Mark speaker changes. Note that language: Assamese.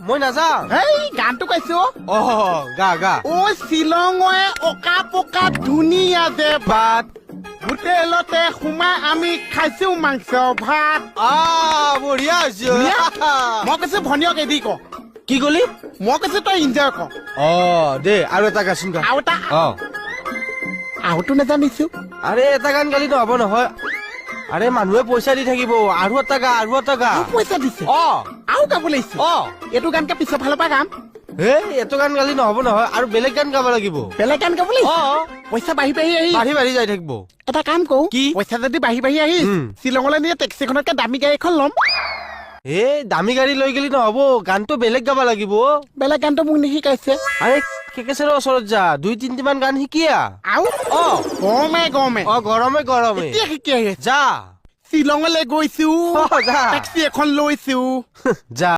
Speaker 1: মই নাযাওঁ
Speaker 2: এই গানটো গাইছো
Speaker 1: গা গা
Speaker 2: অ শ্বিলঙে অকা পকা ধুনীয়া যে ভাত হোটেলতে সোমাই আমি খাইছো মাংস ভাত
Speaker 1: বঢ়িয়া হৈছে
Speaker 2: মই কৈছো ভনীয়ক এদি ক
Speaker 1: কি কলি
Speaker 2: মই কৈছো তই ইনজয় কৰ
Speaker 1: দে আৰু এটা গাচোন গা
Speaker 2: আৰু এটা আৰুতো নাজানিছো
Speaker 1: আৰে এটা গান গালি নহব নহয় আৰে মানুহে পইচা দি থাকিব আৰু এটা গা
Speaker 2: পইচা দিছে আৰু গাব লাগিছে এইটো গান কা পিছৰ ফালৰ পৰা গাম
Speaker 1: এইটো গান গালি নহব নহয় আৰু বেলেগ গান গাব লাগিব
Speaker 2: বেলেগ গান গাব লাগিছে পইচা বাঢ়ি
Speaker 1: বাঢ়ি যাই থাকিব
Speaker 2: এটা কাম কৰো
Speaker 1: কি
Speaker 2: পইচা যদি বাঢ়ি আহি শ্বিলঙলৈ নিয়ে টেক্সিখনতকে দামী গাড়ী এখন ল'ম
Speaker 1: দামী গাড়ী লৈ গেলি নহব গানটো বেলেগ গাব লাগিব
Speaker 2: বেলেগ গানটো মোক নিশিকাইছে
Speaker 1: আৰে কেকেছেৰ ওচৰত যা 2-3টি মান গান শিকিয়া
Speaker 2: আৰু গৰমে
Speaker 1: গৰমে
Speaker 2: এতিয়া শিকি আহি
Speaker 1: যা
Speaker 2: শ্বিলঙলৈ গৈছো
Speaker 1: যা
Speaker 2: টেক্সি এখন লৈছো
Speaker 1: যা